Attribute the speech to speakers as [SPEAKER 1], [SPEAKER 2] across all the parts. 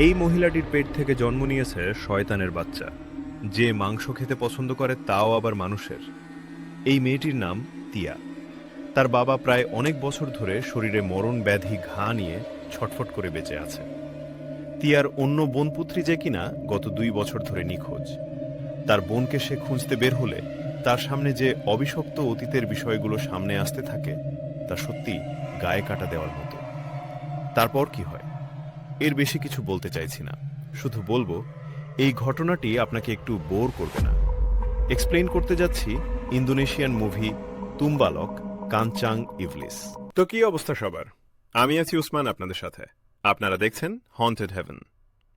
[SPEAKER 1] এই মহিলাটির পেট থেকে জন্ম নিয়েছে শয়তানের বাচ্চা, যে মাংস খেতে পছন্দ করে তাও আবার মানুষের। এই মেয়েটির নাম তিয়া। তার বাবা প্রায় অনেক বছর ধরে শরীরে মরণ ব্যাধি ঘা নিয়ে ছটফট করে বেঁচে আছে। তিয়ার অন্য বোনপুত্রী যে কিনা গত 2 বছর ধরে নিখোঁজ। তার বোনকে সে খুঁজতে বের হলে তার সামনে যে অভিশপ্ত অতীতের বিষয়গুলো সামনে আসতে থাকে তা সত্যি গায়ে কাটা দেওয়ার মতো। তারপর কি হয় এর বেশি কিছু বলতে চাইছি না, শুধু বলবো এই ঘটনাটি আপনাকে একটু বোর করবে না। এক্সপ্লেইন করতে যাচ্ছি ইন্দোনেশিয়ান মুভি তুম্বালক কাঞ্চাং ইভলিস। তো কি অবস্থা সবার? আমি আছি উসমান আপনাদের সাথে। আপনারা দেখছেন হন্টেড হেভেন।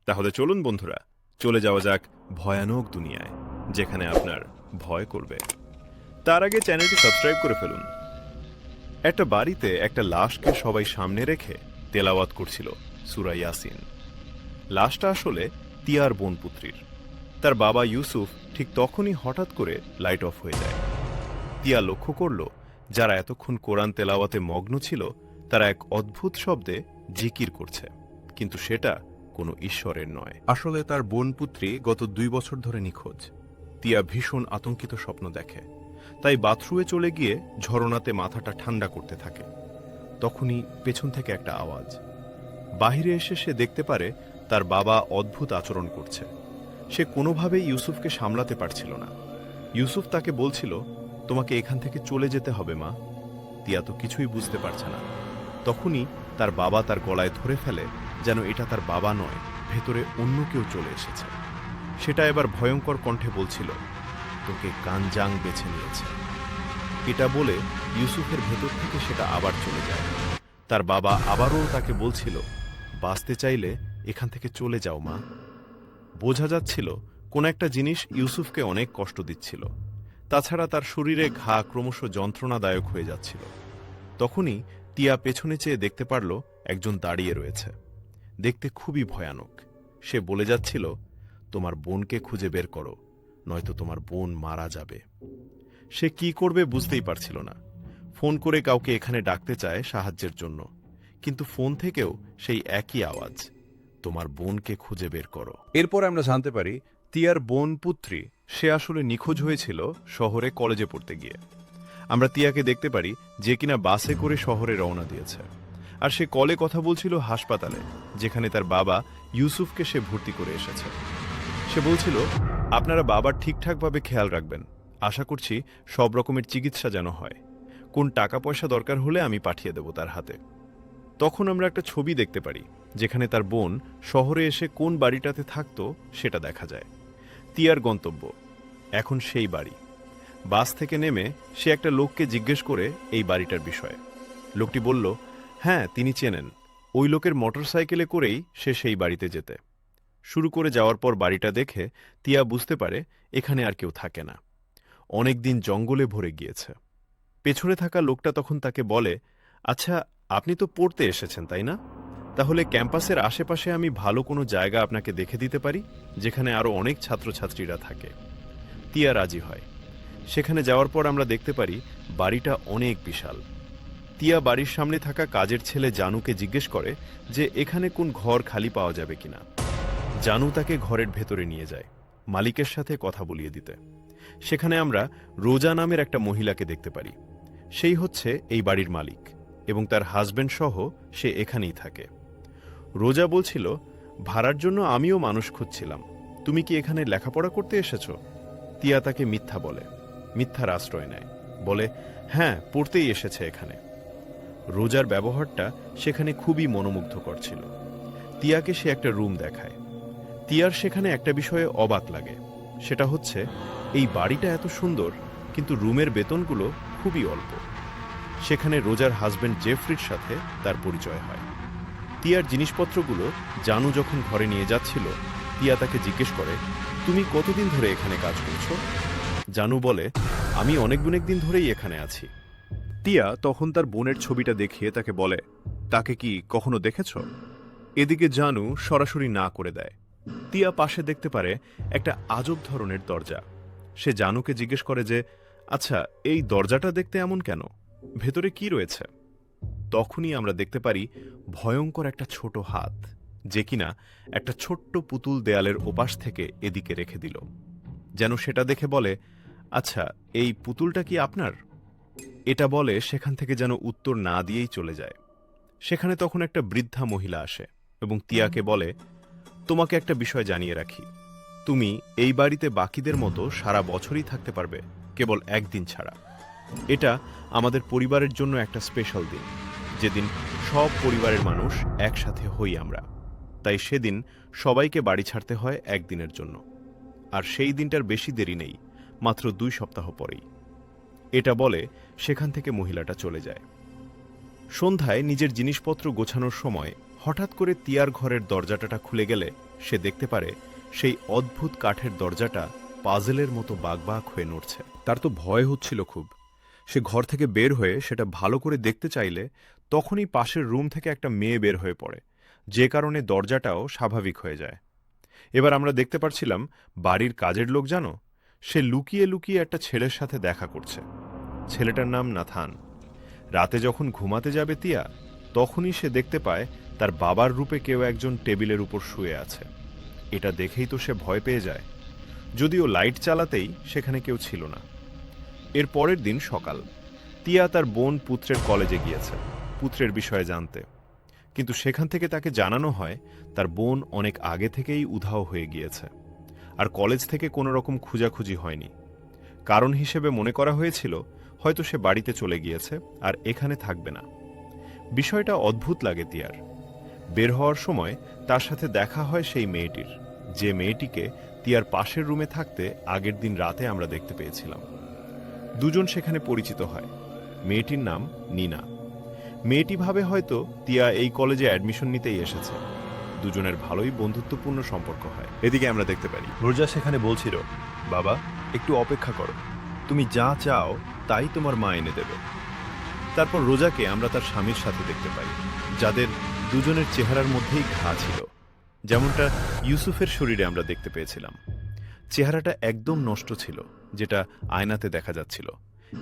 [SPEAKER 1] তাহলে চলুন বন্ধুরা, চলে যাওয়া যাক ভয়ানক দুনিয়ায়, যেখানে আপনার ভয় করবে। তার আগে চ্যানেলটি সাবস্ক্রাইব করে ফেলুন। একটা বাড়িতে একটা লাশকে সবাই সামনে রেখে তেলাওয়াত করছিল সূরা ইয়াসিন। লাশটা আসলে তিয়ার বোনপুত্রীর। তার বাবা ইউসুফ ঠিক তখনই হঠাৎ করে লাইট অফ হয়ে যায়। তিয়া লক্ষ্য করল যারা এতক্ষণ কোরআন তেলাওয়াতে মগ্ন ছিল তারা এক অদ্ভুত শব্দে জিকির করছে, কিন্তু সেটা কোনো ঈশ্বরের নয়। আসলে তার বোনপুত্রী গত 2 বছর ধরে নিখোঁজ। তিয়া ভীষণ আতঙ্কিত স্বপ্ন দেখে, তাই বাথরুমে চলে গিয়ে ঝরনাতে মাথাটা ঠান্ডা করতে থাকে। তখনই পেছন থেকে একটা আওয়াজ। বাহিরে এসে সে দেখতে পারে তার বাবা অদ্ভুত আচরণ করছে। সে কোনোভাবেই ইউসুফকে সামলাতে পারছিল না। ইউসুফ তাকে বলছিল, তোমাকে এখান থেকে চলে যেতে হবে মা। তিয়া তো কিছুই বুঝতে পারছে না। তখনই তার বাবা তার গলায় ধরে ফেলে, যেন এটা তার বাবা নয়, ভেতরে অন্য কেউ চলে এসেছে। সেটা এবার ভয়ঙ্কর কণ্ঠে বলছিল, তোকে কানজাং বেছে নিয়েছে। এটা বলে ইউসুফের ভেতর থেকে সেটা আবার চলে যায়। তার বাবা আবারও তাকে বলছিল, বাঁচতে চাইলে এখান থেকে চলে যাও মা। বোঝা যাচ্ছিল কোন একটা জিনিস ইউসুফকে অনেক কষ্ট দিচ্ছিল। তাছাড়া তার শরীরে ঘা ক্রমশ যন্ত্রণাদায়ক হয়ে যাচ্ছিল। তখনই টিয়া পেছনে চেয়ে দেখতে পারল একজন দাঁড়িয়ে রয়েছে, দেখতে খুবই ভয়ানক। সে বলে যাচ্ছিল, তোমার বোনকে খুঁজে বের করো, নয়তো তোমার বোন মারা যাবে। সে কি করবে বুঝতেই পারছিল না। ফোন করে কাউকে এখানে ডাকতে চায় সাহায্যের জন্য, কিন্তু ফোন থেকেও সেই একই আওয়াজ, তোমার বোনকে খুঁজে বের করো। এরপর আমরা জানতে পারি তিয়ার বোন পুত্রী সে আসলে নিখোঁজ হয়েছিল শহরে কলেজে পড়তে গিয়ে। আমরা তিয়াকে দেখতে পারি যে কিনা বাসে করে শহরে রওনা দিয়েছে, আর সে কলে কথা বলছিল হাসপাতালে, যেখানে তার বাবা ইউসুফকে সে ভর্তি করে এসেছে। সে বলছিল, আপনারা বাবার ঠিকঠাকভাবে খেয়াল রাখবেন, আশা করছি সব রকমের চিকিৎসা যেন হয়। কোন টাকা পয়সা দরকার হলে আমি পাঠিয়ে দেব তার হাতে। তখন আমরা একটা ছবি দেখতে পারি, যেখানে তার বোন শহরে এসে কোন বাড়িটাতে থাকতো সেটা দেখা যায়। তিয়ার গন্তব্য এখন সেই বাড়ি। বাস থেকে নেমে সে একটা লোককে জিজ্ঞেস করে এই বাড়িটার বিষয়ে। লোকটি বলল, হ্যাঁ তিনি চেনেন, ওই লোকের মোটরসাইকেলে করেই সে সেই বাড়িতে যেতে। শুরু করে যাওয়ার পর বাড়িটা দেখে তিয়া বুঝতে পারে এখানে আর কেউ থাকে না, অনেকদিন জঙ্গলে ভরে গিয়েছে। পেছনে থাকা লোকটা তখন তাকে বলে, আচ্ছা আপনি তো পড়তে এসেছেন তাই না? তাহলে ক্যাম্পাসের আশেপাশে আমি ভালো কোনো জায়গা আপনাকে দেখে দিতে পারি, যেখানে আরো অনেক ছাত্রছাত্রীরা থাকে। তিয়া রাজি হয়। সেখানে যাওয়ার পর আমরা দেখতে পারি বাড়িটা অনেক বিশাল। তিয়া বাড়ির সামনে থাকা কাজের ছেলে জানুকে জিজ্ঞেস করে যে এখানে কোন ঘর খালি পাওয়া যাবে কিনা। জানু তাকে ঘরের ভেতরে নিয়ে যায় মালিকের সাথে কথা বলিয়ে দিতে। সেখানে আমরা রোজা নামের একটা মহিলাকে দেখতে পারি। সেই হচ্ছে এই বাড়ির মালিক, এবং তার হাজবেন্ড সহ সে এখানেই থাকে। রোজা বলছিল, ভাড়ার জন্য আমিও মানুষ খুঁজছিলাম, তুমি কি এখানে লেখাপড়া করতে এসেছো? তিয়া তাকে মিথ্যা বলে, মিথ্যার আশ্রয় নেয়, বলে হ্যাঁ পড়তেই এসেছে এখানে। রোজার ব্যবহারটা সেখানে খুবই মনোমুগ্ধকর ছিল। তিয়াকে সে একটা রুম দেখায়। তিয়ার সেখানে একটা বিষয়ে অবাক লাগে, সেটা হচ্ছে এই বাড়িটা এত সুন্দর, কিন্তু রুমের বেতনগুলো খুবই অল্প। সেখানে রোজার হাজবেন্ড জেফরির সাথে তার পরিচয় হয়। তিয়ার জিনিসপত্রগুলো জানু যখন ঘরে নিয়ে যাচ্ছিল, তিয়া তাকে জিজ্ঞেস করে, তুমি কতদিন ধরে এখানে কাজ করছো? জানু বলে, আমি অনেক দিন ধরেই এখানে আছি। তিয়া তখন তার বোনের ছবিটা দেখিয়ে তাকে বলে, তাকে কি কখনো দেখেছ? এদিকে জানু সরাসরি না করে দেয়। তিয়া পাশে দেখতে পারে একটা আজব ধরনের দরজা। সে জানুকে জিজ্ঞেস করে যে, আচ্ছা এই দরজাটা দেখতে এমন কেন, ভেতরে কি রয়েছে? তখনই আমরা দেখতে পারি ভয়ঙ্কর একটা ছোট হাত, যে কিনা একটা ছোট্ট পুতুল দেয়ালের ওপাশ থেকে এদিকে রেখে দিল, যেন সেটা দেখে বলে, আচ্ছা, এই পুতুলটা কি আপনার? এটা বলে সেখান থেকে যেন উত্তর না দিয়েই চলে যায়। সেখানে তখন একটা বৃদ্ধা মহিলা আসে এবং তিয়াকে বলে, তোমাকে একটা বিষয় জানিয়ে রাখি, তুমি এই বাড়িতে বাকিদের মতো সারা বছরই থাকতে পারবে, কেবল একদিন ছাড়া। এটা আমাদের পরিবারের জন্য একটা স্পেশাল দিন, যেদিন সব পরিবারের মানুষ একসাথে হই আমরা। তাই সেদিন সবাইকে বাড়ি ছাড়তে হয় একদিনের জন্য। আর সেই দিনটার বেশি দেরি নেই, মাত্র 2 সপ্তাহ পরেই। এটা বলে সেখান থেকে মহিলাটা চলে যায়। সন্ধ্যায় নিজের জিনিসপত্র গোছানোর সময় হঠাৎ করে তিয়ার ঘরের দরজাটা খুলে গেলে সে দেখতে পারে সেই অদ্ভুত কাঠের দরজাটা পাজেলের মতো বাঁক হয়ে নড়ছে। তার তো ভয় হচ্ছিল খুব। সে ঘর থেকে বের হয়ে সেটা ভালো করে দেখতে চাইলে তখনই পাশের রুম থেকে একটা মেয়ে বের হয়ে পড়ে, যে কারণে দরজাটাও স্বাভাবিক হয়ে যায়। এবার আমরা দেখতে পারছিলাম বাড়ির কাজের লোক জানো, সে লুকিয়ে লুকিয়ে একটা ছেলের সাথে দেখা করছে। ছেলেটার নাম নাথান। রাতে যখন ঘুমাতে যাবে তিয়া, তখনই সে দেখতে পায় তার বাবার রূপে কেউ একজন টেবিলের উপর শুয়ে আছে। এটা দেখেই তো সে ভয় পেয়ে যায়, যদিও লাইট চালাতেই সেখানে কেউ ছিল না। এর পরের দিন সকাল, তিয়া তার বোন পুত্রের কলেজে গিয়েছে পুত্রের বিষয়ে জানতে, কিন্তু সেখান থেকে তাকে জানানো হয় তার বোন অনেক আগে থেকেই উধাও হয়ে গিয়েছে, আর কলেজ থেকে কোনো রকম খোঁজাখুঁজি হয়নি। কারণ হিসেবে মনে করা হয়েছিল হয়তো সে বাড়িতে চলে গিয়েছে আর এখানে থাকবে না। বিষয়টা অদ্ভুত লাগে তিয়ার। বের হওয়ার সময় তার সাথে দেখা হয় সেই মেয়েটির, যে মেয়েটিকে তিয়ার পাশের রুমে থাকতে আগের দিন রাতে আমরা দেখতে পেয়েছিলাম। দুজন সেখানে পরিচিত হয়। মেয়েটির নাম নীনা। মেয়েটি ভাবে হয়তো তিয়া এই কলেজে অ্যাডমিশন নিতেই এসেছে। দুজনের ভালোই বন্ধুত্বপূর্ণ সম্পর্ক হয়। এদিকে আমরা দেখতে পারি রোজা সেখানে বলছিল, বাবা একটু অপেক্ষা করো, তুমি যা চাও তাই তোমার মা এনে দেবে। তারপর রোজাকে আমরা তার স্বামীর সাথে দেখতে পাই, যাদের দুজনের চেহারার মধ্যেই ঘা ছিল, যেমনটা ইউসুফের শরীরে আমরা দেখতে পেয়েছিলাম। চেহারাটা একদম নষ্ট ছিল, যেটা আয়নাতে দেখা যাচ্ছিল,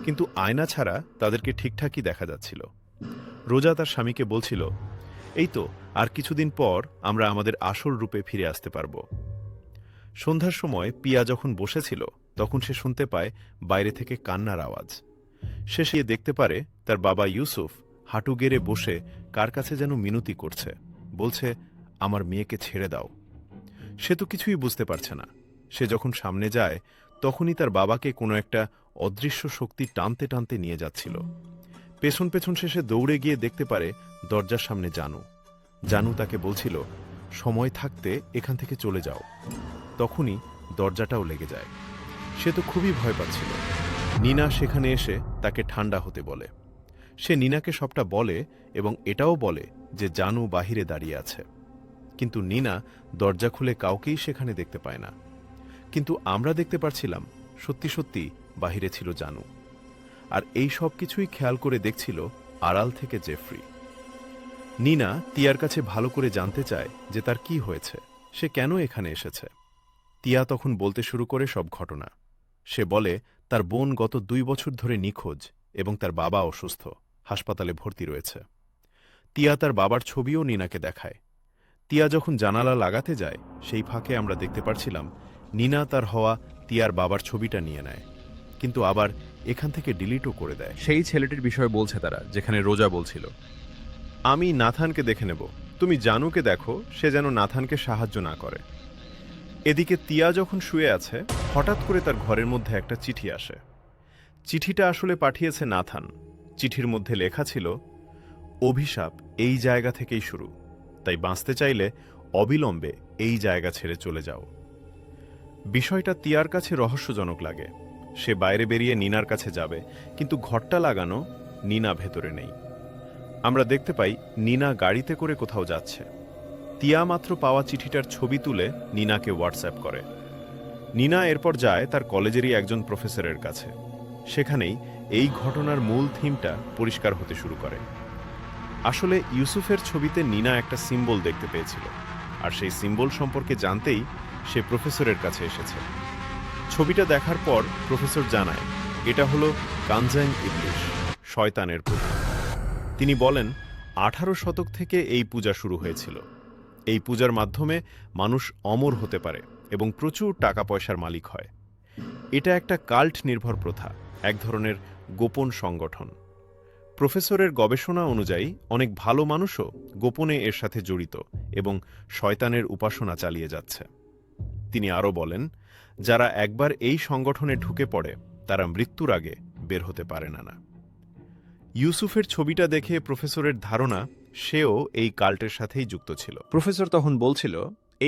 [SPEAKER 1] কিন্তু আয়না ছাড়া তাদেরকে ঠিকঠাকই দেখা যাচ্ছিল। রোজা তার স্বামীকে বলছিল, এই তো আর কিছুদিন পর আমরা আমাদের আসল রূপে ফিরে আসতে পারব। সন্ধ্যার সময় পিয়া যখন বসেছিল, তখন সে শুনতে পায় বাইরে থেকে কান্নার আওয়াজ। সে দেখতে পারে তার বাবা ইউসুফ হাঁটু গেড়ে বসে কার কাছে যেন মিনতি করছে, বলছে, আমার মেয়েকে ছেড়ে দাও। সে তো কিছুই বুঝতে পারছে না। সে যখন সামনে যায়, তখনই তার বাবাকে কোনো একটা অদৃশ্য শক্তি টানতে টানতে নিয়ে যাচ্ছিল। পেছন পেছন সে দৌড়ে গিয়ে দেখতে পারে দরজার সামনে জানু। জানু তাকে বলছিল, সময় থাকতে এখান থেকে চলে যাও। তখনই দরজাটাও লেগে যায়। সে তো খুবই ভয় পাচ্ছিল। নীনা সেখানে এসে তাকে ঠান্ডা হতে বলে। সে নীনাকে সবটা বলে এবং এটাও বলে যে জানু বাহিরে দাঁড়িয়ে আছে। কিন্তু নীনা দরজা খুলে কাউকেই সেখানে দেখতে পায় না। কিন্তু আমরা দেখতে পারছিলাম সত্যি সত্যি বাহিরে ছিল জানু। আর এই সব কিছুই খেয়াল করে দেখছিল আড়াল থেকে জেফ্রি। নীনা তিয়ার কাছে ভালো করে জানতে চায় যে তার কি হয়েছে, সে কেন এখানে এসেছে। তিয়া তখন বলতে শুরু করে সব ঘটনা। সে বলে তার বোন গত 2 বছর ধরে নিখোঁজ এবং তার বাবা অসুস্থ, হাসপাতালে ভর্তি রয়েছে। তিয়া তার বাবার ছবিও নীনাকে দেখায়। তিয়া যখন জানালা লাগাতে যায়, সেই ফাঁকে আমরা দেখতে পারছিলাম নীনা তার হওয়া তিয়ার বাবার ছবিটা নিয়ে নেয়, কিন্তু আবার এখান থেকে ডিলিটও করে দেয়। সেই ছেলেটির বিষয়ে বলছে তারা, যেখানে রোজা বলছিল, আমি নাথানকে দেখে নেব, তুমি জানুকে দেখো সে যেন নাথানকে সাহায্য না করে। এদিকে তিয়া যখন শুয়ে আছে, হঠাৎ করে তার ঘরের মধ্যে একটা চিঠি আসে। চিঠিটা আসলে পাঠিয়েছে নাথান। চিঠির মধ্যে লেখা ছিল, অভিশাপ এই জায়গা থেকেই শুরু, তাই বাঁচতে চাইলে অবিলম্বে এই জায়গা ছেড়ে চলে যাও। বিষয়টা তিয়ার কাছে রহস্যজনক লাগে। সে বাইরে বেরিয়ে নীনার কাছে যাবে, কিন্তু ঘরটা লাগানো, নীনা ভেতরে নেই। আমরা দেখতে পাই নীনা গাড়িতে করে কোথাও যাচ্ছে। তিয়া মাত্র পাওয়া চিঠিটার ছবি তুলে নীনাকে হোয়াটসঅ্যাপ করে। নীনা এরপর যায় তার কলেজেরই একজন প্রফেসরের কাছে। সেখানেই এই ঘটনার মূল থিমটা পরিষ্কার হতে শুরু করে। আসলে ইউসুফের ছবিতে নীনা একটা সিম্বল দেখতে পেয়েছিল, আর সেই সিম্বল সম্পর্কে জানতেই সে প্রফেসরের কাছে এসেছে। ছবিটা দেখার পর প্রফেসর জানায় এটা হলো কানজাং ইবলিশ, শয়তানের প্রতীক। তিনি বলেন 18 শতক থেকে এই পূজা শুরু হয়েছিল। এই পূজার মাধ্যমে মানুষ অমর হতে পারে এবং প্রচুর টাকা পয়সার মালিক হয়। এটা একটা কাল্ট নির্ভর প্রথা, এক ধরনের গোপন সংগঠন। প্রফেসরের গবেষণা অনুযায়ী অনেক ভালো মানুষও গোপনে এর সাথে জড়িত এবং শয়তানের উপাসনা চালিয়ে যাচ্ছে। তিনি আরও বলেন, যারা একবার এই সংগঠনে ঢুকে পড়ে তারা মৃত্যুর আগে বের হতে পারে না। ইউসুফের ছবিটা দেখে প্রফেসরের ধারণা সেও এই কাল্টের সাথেই যুক্ত ছিল। প্রফেসর তখন বলছিল,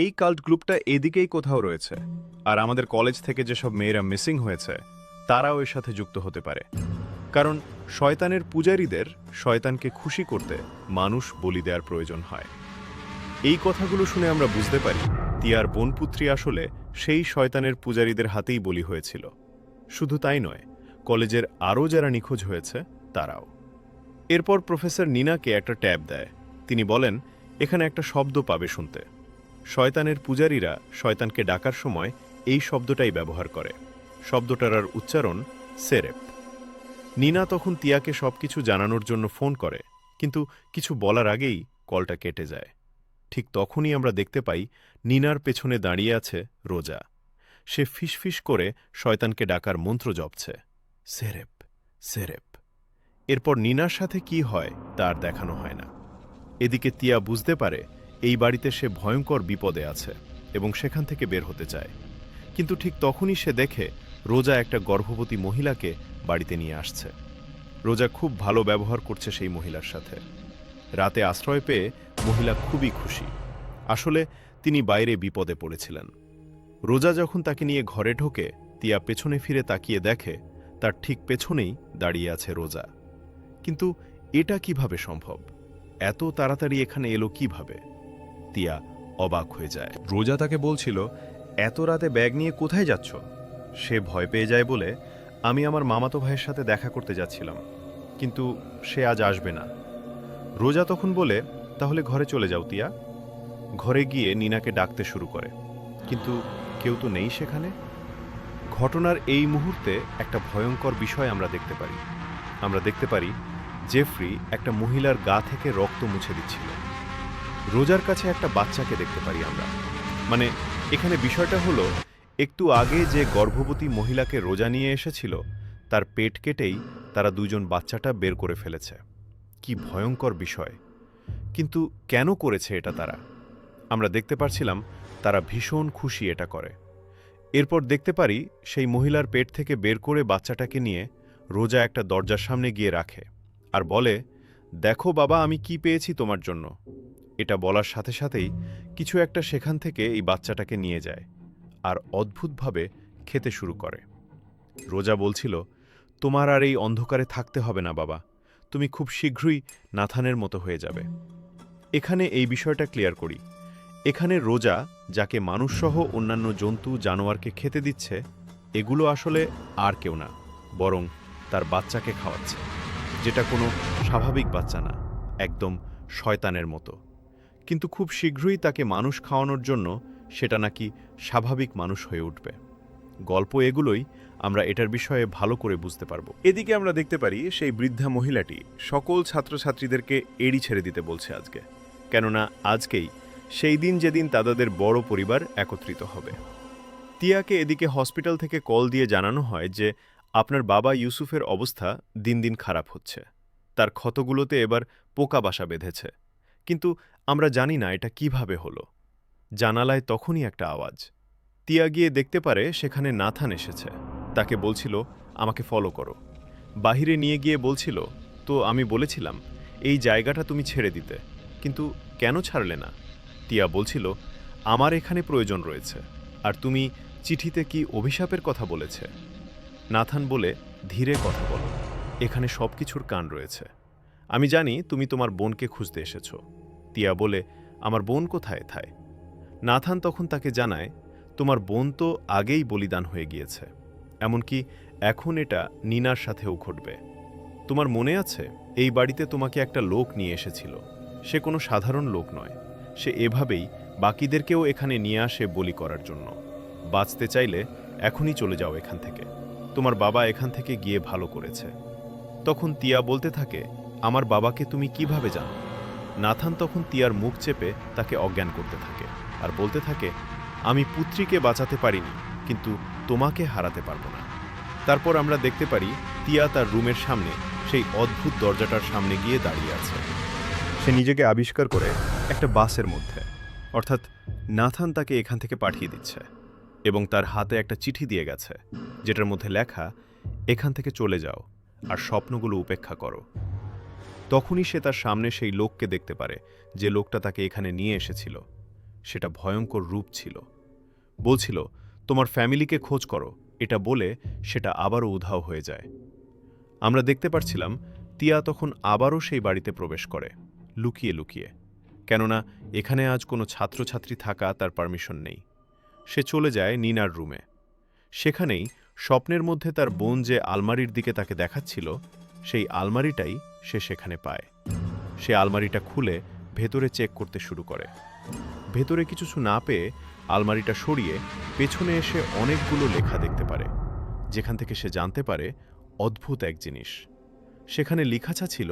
[SPEAKER 1] এই কাল্ট গ্রুপটা এদিকেই কোথাও রয়েছে, আর আমাদের কলেজ থেকে যেসব মেয়েরা মিসিং হয়েছে তারাও এর সাথে যুক্ত হতে পারে। কারণ শয়তানের পূজারীদের শয়তানকে খুশি করতে মানুষ বলি দেওয়ার প্রয়োজন হয়। এই কথাগুলো শুনে আমরা বুঝতে পারি তিয়ার বোনপুত্রী আসলে সেই শয়তানের পূজারীদের হাতেই বলি হয়েছিল। শুধু তাই নয়, কলেজের আরও যারা নিখোঁজ হয়েছে তারাও। এরপর প্রফেসর নিনাকে একটা ট্যাব দেয়। তিনি বলেন, এখানে একটা শব্দ পাবে শুনতে। শয়তানের পূজারীরা শয়তানকে ডাকার সময় এই শব্দটাই ব্যবহার করে। শব্দটার উচ্চারণ সেরেপ। নিনা তখন তিয়াকে সবকিছু জানানোর জন্য ফোন করে, কিন্তু কিছু বলার আগেই কলটা কেটে যায়। ঠিক তখনই আমরা দেখতে পাই নিনার পেছনে দাঁড়িয়ে আছে রোজা। সে ফিসফিস করে শয়তানকে ডাকার মন্ত্র জপছে, সেরেপ সেরেপ। এরপর নিনার সাথে কি হয় তার দেখানো হয় না। এদিকে তিয়া বুঝতে পারে এই বাড়িতে সে ভয়ঙ্কর বিপদে আছে এবং সেখান থেকে বের হতে চায়। কিন্তু ঠিক তখনই সে দেখে রোজা একটা গর্ভবতী মহিলাকে বাড়িতে নিয়ে আসছে। রোজা খুব ভালো ব্যবহার করছে সেই মহিলার সাথে। রাতে আশ্রয় পেয়ে মহিলা খুবই খুশি। আসলে তিনি বাইরে বিপদে পড়েছিলেন। রোজা যখন তাকে নিয়ে ঘরে ঢোকে, তিয়া পেছনে ফিরে তাকিয়ে দেখে তার ঠিক পেছনেই দাঁড়িয়ে আছে রোজা। কিন্তু এটা কিভাবে সম্ভব? এত তাড়াতাড়ি এখানে এলো কিভাবে? তিয়া অবাক হয়ে যায়। রোজা তাকে বলছিল, এত রাতে ব্যাগ নিয়ে কোথায় যাচ্ছ? সে ভয় পেয়ে যায় বলে, আমি আমার মামাতো ভাইয়ের সাথে দেখা করতে যাচ্ছিলাম, কিন্তু সে আজ আসবে না। রোজা তখন বলে, তাহলে ঘরে চলে যাও তিয়া। ঘরে গিয়ে নিনাকে ডাকতে শুরু করে, কিন্তু কেউ তো নেই সেখানে। ঘটনার এই মুহূর্তে একটা ভয়ঙ্কর বিষয় আমরা দেখতে পারি জেফরি একটা মহিলার গা থেকে রক্ত মুছে দিচ্ছিল। রোজার কাছে একটা বাচ্চাকে দেখতে পারি আমরা। মানে এখানে বিষয়টা হলো, একটু আগে যে গর্ভবতী মহিলাকে রোজা নিয়ে এসেছিল তার পেট কেটেই তারা দুজন বাচ্চাটা বের করে ফেলেছে। কি ভয়ঙ্কর বিষয়! কিন্তু কেন করেছে এটা তারা? আমরা দেখতে পারছিলাম তারা ভীষণ খুশি এটা করে। এরপর দেখতে পারি সেই মহিলার পেট থেকে বের করে বাচ্চাটাকে নিয়ে রোজা একটা দরজার সামনে গিয়ে রাখে আর বলে, দেখো বাবা, আমি কি পেয়েছি তোমার জন্য। এটা বলার সাথে সাথেই কিছু একটা সেখান থেকে এই বাচ্চাটাকে নিয়ে যায় আর অদ্ভুতভাবে খেতে শুরু করে। রোজা বলছিল, তোমার আর এই অন্ধকারে থাকতে হবে না বাবা, তুমি খুব শীঘ্রই নাথানের মতো হয়ে যাবে। এখানে এই বিষয়টা ক্লিয়ার করি। এখানে রোজা যাকে মানুষসহ অন্যান্য জন্তু জানোয়ারকে খেতে দিচ্ছে, এগুলো আসলে আর কেউ না, বরং তার বাচ্চাকে খাওয়াচ্ছে, যেটা কোনো স্বাভাবিক বাচ্চা না, একদম শয়তানের মতো। কিন্তু খুব শীঘ্রই তাকে মানুষ খাওয়ানোর জন্য সেটা নাকি স্বাভাবিক মানুষ হয়ে উঠবে। গল্প এগুলোই, আমরা এটার বিষয়ে ভালো করে বুঝতে পারব। এদিকে আমরা দেখতে পারি সেই বৃদ্ধা মহিলাটি সকল ছাত্রছাত্রীদেরকে এড়ি ছেড়ে দিতে বলছে আজকে, কেননা আজকেই সেই দিন যেদিন তাদের বড় পরিবার একত্রিত হবে। তিয়াকে এদিকে হসপিটাল থেকে কল দিয়ে জানানো হয় যে আপনার বাবা ইউসুফের অবস্থা দিন দিন খারাপ হচ্ছে, তার ক্ষতগুলোতে এবার পোকা বাসা বেঁধেছে। কিন্তু আমরা জানি না এটা কিভাবে হলো। জানালায় তখনই একটা আওয়াজ। তিয়া গিয়ে দেখতে পারে সেখানে নাথান এসেছে। তাকে বলছিল, আমাকে ফলো করো। বাহিরে নিয়ে গিয়ে বলছিল, তো আমি বলেছিলাম এই জায়গাটা তুমি ছেড়ে দিতে, কিন্তু কেন ছাড়লে না? তিয়া বলছিল, আমার এখানে প্রয়োজন রয়েছে, আর তুমি চিঠিতে কি অভিশাপের কথা বলেছে? নাথান বলে, ধীরে কথা বলো, এখানে সব কিছুর কান রয়েছে। আমি জানি তুমি তোমার বোনকে খুঁজতে এসেছ। তিয়া বলে, আমার বোন কোথায় থায়? নাথান তখন তাকে জানায়, তোমার বোন তো আগেই বলিদান হয়ে গিয়েছে, এমনকি এখন এটা নিনার সাথেও ঘটবে। তোমার মনে আছে এই বাড়িতে তোমাকে একটা লোক নিয়ে এসেছিল? সে কোনো সাধারণ লোক নয়, সে এভাবেই বাকিদেরকেও এখানে নিয়ে আসে বলি করার জন্য। বাঁচতে চাইলে এখনই চলে যাও এখান থেকে, তোমার বাবা এখান থেকে গিয়ে ভালো করেছে। তখন তিয়া বলতে থাকে, আমার বাবাকে তুমি কিভাবে জানো? নাথান তখন তিয়ার মুখ চেপে তাকে অজ্ঞান করতে থাকে আর বলতে থাকে, আমি পুত্রীকে বাঁচাতে পারিনি, কিন্তু তোমাকে হারাতে পারবো না। তারপর আমরা দেখতে পারি তিয়া তার রুমের সামনে সেই অদ্ভুত দরজাটার সামনে গিয়ে দাঁড়িয়ে আছে। সে নিজেকে আবিষ্কার করে একটা বাসের মধ্যে, অর্থাৎ নাথান তাকে এখান থেকে পাঠিয়ে দিচ্ছে এবং তার হাতে একটা চিঠি দিয়ে গেছে, যেটার মধ্যে লেখা, এখান থেকে চলে যাও আর স্বপ্নগুলো উপেক্ষা করো। তখনই সে তার সামনে সেই লোককে দেখতে পারে, যে লোকটা তাকে এখানে নিয়ে এসেছিল। সেটা ভয়ঙ্কর রূপ ছিল। বলছিল, তোমার ফ্যামিলিকে খোঁজ করো, এটা বলে সেটা আবারও উধাও হয়ে যায়। আমরা দেখতে পারছিলাম তিয়া তখন আবারও সেই বাড়িতে প্রবেশ করে, লুকিয়ে লুকিয়ে, কেননা এখানে আজ কোনো ছাত্রছাত্রী থাকা তার পারমিশন নেই। সে চলে যায় নিনার রুমে। সেখানেই স্বপ্নের মধ্যে তার বোন যে আলমারির দিকে তাকে দেখাচ্ছিল, সেই আলমারিটাই সে সেখানে পায়। সে আলমারিটা খুলে ভেতরে চেক করতে শুরু করে। ভেতরে কিছু না পেয়ে আলমারিটা সরিয়ে পেছনে এসে অনেকগুলো লেখা দেখতে পারে, যেখান থেকে সে জানতে পারে অদ্ভুত এক জিনিস। সেখানে লিখাছা ছিল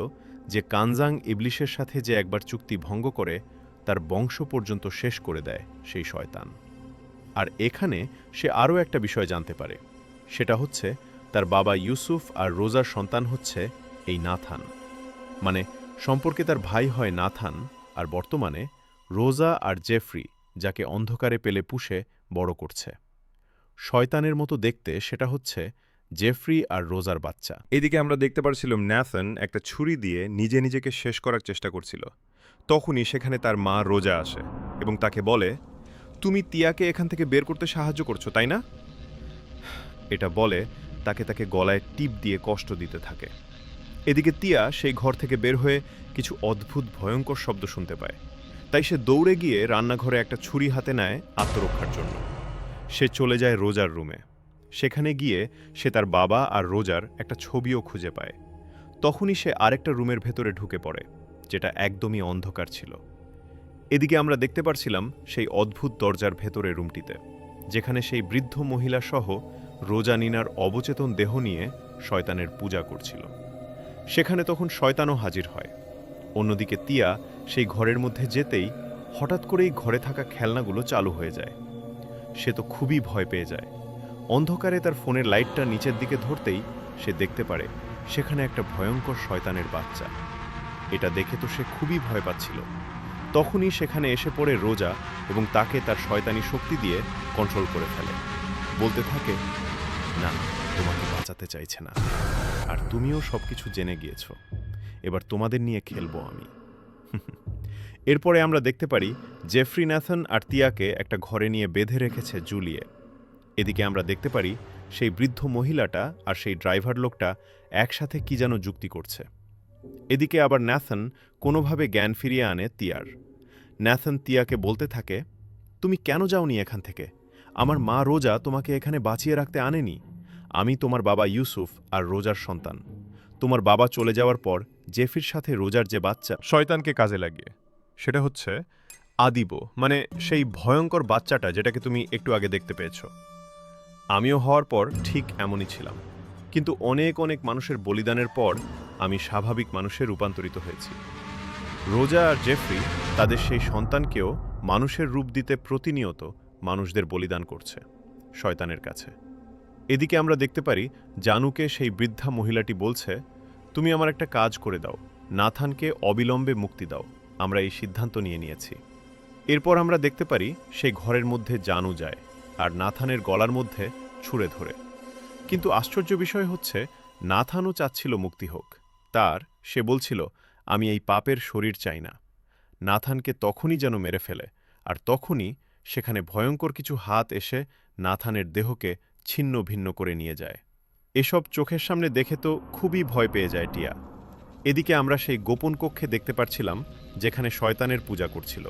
[SPEAKER 1] যে কানজাং ইবলিশের সাথে যে একবার চুক্তি ভঙ্গ করে তার বংশ পর্যন্ত শেষ করে দেয় সেই শয়তান। আর এখানে সে আরও একটা বিষয় জানতে পারে, সেটা হচ্ছে তার বাবা ইউসুফ আর রোজার সন্তান হচ্ছে এই নাথান। মানে সম্পর্কে তার ভাই হয় নাথান, আর বর্তমানে রোজা আর জেফ্রি, যাকে অন্ধকারে পেলে পুষে বড় করছে। শয়তানের মতো দেখতে সেটা হচ্ছে জেফ্রি আর রোজার বাচ্চা।
[SPEAKER 2] এদিকে আমরা দেখতে পারছিলাম ন্যাথন একটা ছুরি দিয়ে নিজেকে শেষ করার চেষ্টা করছিল। তখনই সেখানে তার মা রোজা আসে এবং তাকে বলে, তুমি তিয়াকে এখান থেকে বের করতে সাহায্য করছো, তাই না?
[SPEAKER 1] এটা বলে তাকে গলায় টিপ দিয়ে কষ্ট দিতে থাকে। এদিকে তিয়া সেই ঘর থেকে বের হয়ে কিছু অদ্ভুত ভয়ঙ্কর শব্দ শুনতে পায়, তাই সে দৌড়ে গিয়ে রান্নাঘরে একটা ছুরি হাতে নেয় আত্মরক্ষার জন্য। সে চলে যায় রোজার রুমে। সেখানে গিয়ে সে তার বাবা আর রোজার একটা ছবিও খুঁজে পায়। তখনই সে আরেকটা রুমের ভেতরে ঢুকে পড়ে, যেটা একদমই অন্ধকার ছিল। এদিকে আমরা দেখতে পারছিলাম সেই অদ্ভুত দরজার ভেতরে রুমটিতে, যেখানে সেই বৃদ্ধ মহিলা সহ রোজা নিনার অবচেতন দেহ নিয়ে শয়তানের পূজা করছিল। সেখানে তখন শয়তানও হাজির হয়। অন্যদিকে তিয়া সেই ঘরের মধ্যে যেতেই হঠাৎ করেই ঘরে থাকা খেলনাগুলো চালু হয়ে যায়। সে তো খুবই ভয় পেয়ে যায়। অন্ধকারে তার ফোনের লাইটটা নিচের দিকে ধরতেই সে দেখতে পারে সেখানে একটা ভয়ঙ্কর শয়তানের বাচ্চা। এটা দেখে তো সে খুবই ভয় পাচ্ছিল। তখনই সেখানে এসে পড়ে রোজা এবং তাকে তার শয়তানি শক্তি দিয়ে কন্ট্রোল করে ফেলে। বলতে থাকে, না, তোমাকে বাঁচাতে চাইছে না, আর তুমিও সবকিছু জেনে গিয়েছ। এবার তোমাদের নিয়ে খেলবো আমি। এরপরে আমরা দেখতে পারি জেফ্রি ন্যাথন আর তিয়াকে একটা ঘরে নিয়ে বেঁধে রেখেছে জুলিয়ে। এদিকে আমরা দেখতে পারি সেই বৃদ্ধ মহিলাটা আর সেই ড্রাইভার লোকটা একসাথে কি যেন যুক্তি করছে। এদিকে আবার ন্যাথন কোনোভাবে জ্ঞান ফিরিয়ে আনে তিয়ার। ন্যাথন তিয়াকে বলতে থাকে, তুমি কেন যাওনি এখান থেকে? আমার মা রোজা তোমাকে এখানে বাঁচিয়ে রাখতে আনেনি। আমি তোমার বাবা ইউসুফ আর রোজার সন্তান। তোমার বাবা চলে যাওয়ার পর জেফির সাথে রোজার যে বাচ্চা,
[SPEAKER 2] শয়তানকে কাজে লাগিয়ে, সেটা হচ্ছে
[SPEAKER 1] আদিব, মানে সেই ভয়ঙ্কর বাচ্চাটা যেটাকে তুমি একটু আগে দেখতে পেয়েছ। আমিও হওয়ার পর ঠিক এমনই ছিলাম, কিন্তু অনেক অনেক মানুষের বলিদানের পর আমি স্বাভাবিক মানুষে রূপান্তরিত হয়েছি। রোজা আর জেফ্রি তাদের সেই সন্তানকেও মানুষের রূপ দিতে প্রতিনিয়ত মানুষদের বলিদান করছে শয়তানের কাছে। এদিকে আমরা দেখতে পারি জানুকে সেই বৃদ্ধা মহিলাটি বলছে, তুমি আমার একটা কাজ করে দাও, নাথানকে অবিলম্বে মুক্তি দাও, আমরা এই সিদ্ধান্ত নিয়ে নিয়েছি। এরপর আমরা দেখতে পারি সেই ঘরের মধ্যে জানু যায় আর নাথানের গলার মধ্যে ছুঁড়ে ধরে। কিন্তু আশ্চর্য বিষয় হচ্ছে নাথানও চাচ্ছিল মুক্তি হোক তার। সে বলছিল, আমি এই পাপের শরীর চাই না। নাথানকে তখনই যেন মেরে ফেলে, আর তখনই সেখানে ভয়ঙ্কর কিছু হাত এসে নাথানের দেহকে ছিন্ন ভিন্ন করে নিয়ে যায়। এসব চোখের সামনে দেখে তো খুবই ভয় পেয়ে যায় টিয়া। এদিকে আমরা সেই গোপন কক্ষে দেখতে পাচ্ছিলাম যেখানে শয়তানের পূজা করছিল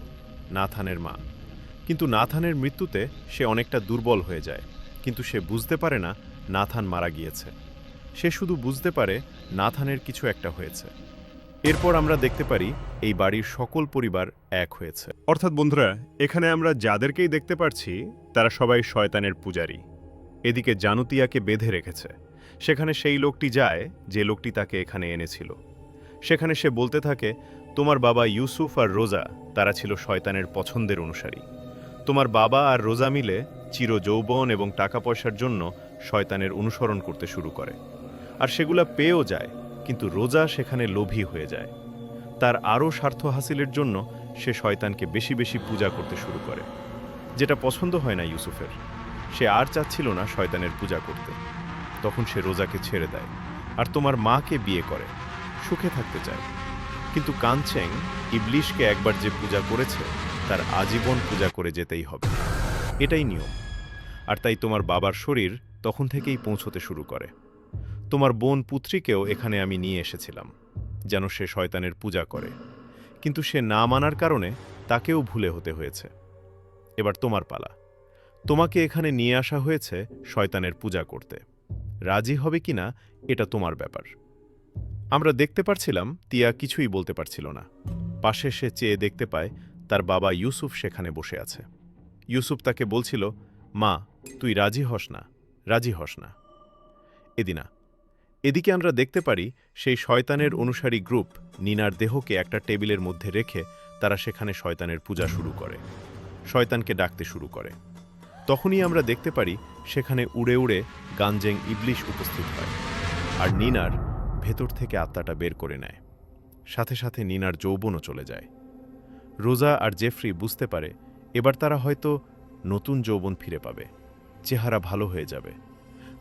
[SPEAKER 1] নাথানের মা। কিন্তু নাথানের মৃত্যুতে সে অনেকটা দুর্বল হয়ে যায়, কিন্তু সে বুঝতে পারে না নাথান মারা গিয়েছে। সে শুধু বুঝতে পারে নাথানের কিছু একটা হয়েছে। এরপর আমরা দেখতে পারি এই বাড়ির সকল পরিবার এক হয়েছে।
[SPEAKER 2] অর্থাৎ বন্ধুরা, এখানে আমরা যাদেরকেই দেখতে পাচ্ছি তারা সবাই শয়তানের পূজারী।
[SPEAKER 1] এদিকে জানুতিয়াকে বেঁধে রেখেছে। সেখানে সেই লোকটি যায় যে লোকটি তাকে এখানে এনেছিল। সেখানে সে বলতে থাকে, তোমার বাবা ইউসুফ আর রোজা তারা ছিল শয়তানের পছন্দের অনুসারী। তোমার বাবা আর রোজা মিলে চির যৌবন এবং টাকা পয়সার জন্য শয়তানের অনুসরণ করতে শুরু করে, আর সেগুলা পেয়েও যায়, কিন্তু রোজা সেখানে লোভী হয়ে যায়। তার আরও স্বার্থ হাসিলের জন্য সে শয়তানকে বেশি বেশি পূজা করতে শুরু করে, যেটা পছন্দ হয় না ইউসুফের। সে আর চাচ্ছিল না শয়তানের পূজা করতে। তখন সে রোজাকে ছেড়ে দেয় আর তোমার মাকে বিয়ে করে, সুখে থাকতে চায়। কিন্তু কানচেং ইবলিশকে একবার যে পূজা করেছে তার আজীবন পূজা করে যেতেই হবে, এটাই নিয়ম। আর তাই তোমার বাবার শরীর তখন থেকেই পৌঁছতে শুরু করে। তোমার বোন পুত্রীকেও এখানে আমি নিয়ে এসেছিলাম যেন সে শয়তানের পূজা করে, কিন্তু সে না মানার কারণে তাকেও ভুলে হতে হয়েছে। এবার তোমার পালা। তোমাকে এখানে নিয়ে আসা হয়েছে শয়তানের পূজা করতে। রাজি হবে কিনা এটা তোমার ব্যাপার। আমরা দেখতে পারছিলাম তিয়া কিছুই বলতে পারছিল না। পাশে সে চেয়ে দেখতে পায় তার বাবা ইউসুফ সেখানে বসে আছে। ইউসুফ তাকে বলছিল, মা, তুই রাজি হস না, রাজি হস না। এদিকে আমরা দেখতে পারি সেই শয়তানের অনুসারী গ্রুপ নিনার দেহকে একটা টেবিলের মধ্যে রেখে তারা সেখানে শয়তানের পূজা শুরু করে, শয়তানকে ডাকতে শুরু করে। তখনই আমরা দেখতে পারি সেখানে উড়ে উড়ে গানজেং ইবলিশ উপস্থিত হয় আর নিনার ভেতর থেকে আত্মাটা বের করে নেয়। সাথে সাথে নিনার যৌবনও চলে যায়। রোজা আর জেফ্রি বুঝতে পারে এবার তারা হয়তো নতুন যৌবন ফিরে পাবে, চেহারা ভালো হয়ে যাবে,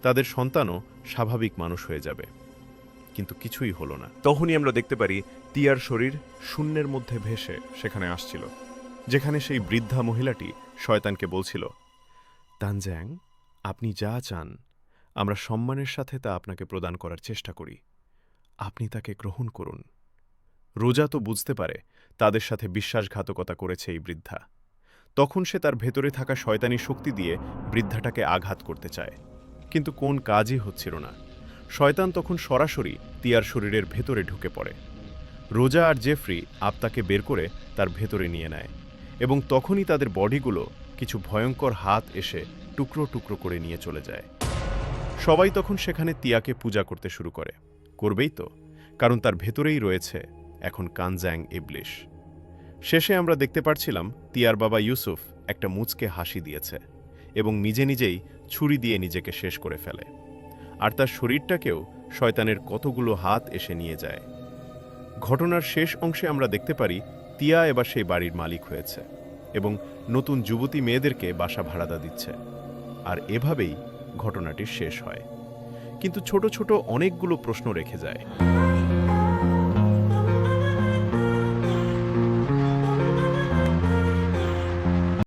[SPEAKER 1] তাদের সন্তানও স্বাভাবিক মানুষ হয়ে যাবে। কিন্তু কিছুই হলো না।
[SPEAKER 2] তখনই আমরা দেখতে পারি তিয়ার শরীর শূন্যের মধ্যে ভেসে সেখানে আসছিল, যেখানে সেই বৃদ্ধা মহিলাটি শয়তানকে বলছিল, তানজ্যাং, আপনি যা চান আমরা সম্মানের সাথে তা আপনাকে প্রদান করার চেষ্টা করি, আপনি তাকে গ্রহণ করুন। রোজা তো বুঝতে পারে তাদের সাথে বিশ্বাসঘাতকতা করেছে এই বৃদ্ধা। তখন সে তার ভেতরে থাকা শয়তানি শক্তি দিয়ে বৃদ্ধাটাকে আঘাত করতে চায়, কিন্তু কোন কাজই হচ্ছিল না। শয়তান তখন সরাসরি তিয়ার শরীরের ভেতরে ঢুকে পড়ে। রোজা আর জেফ্রি আত্মাকে বের করে তার ভেতরে নিয়ে নেয়, এবং তখনই তাদের বডিগুলো কিছু ভয়ঙ্কর হাত এসে টুকরো টুকরো করে নিয়ে চলে যায়। সবাই তখন সেখানে তিয়াকে পূজা করতে শুরু করে, করবেই তো, কারণ তার ভেতরেই রয়েছে এখন কানজ্যাং ইবলিশ। শেষে আমরা দেখতে পারছিলাম তিয়ার বাবা ইউসুফ একটা মুচকে হাসি দিয়েছে এবং নিজে নিজেই ছুরি দিয়ে নিজেকে শেষ করে ফেলে, আর তার শরীরটাকেও শয়তানের কতগুলো হাত এসে নিয়ে যায়। ঘটনার শেষ অংশে আমরা দেখতে পারি তিয়া এবার সেই বাড়ির মালিক হয়েছে এবং নতুন যুবতী মেয়েদেরকে বাসা ভাড়াদা দিচ্ছে। আর এভাবেই ঘটনাটি শেষ হয়, কিন্তু ছোট ছোট অনেকগুলো প্রশ্ন রেখে যায়।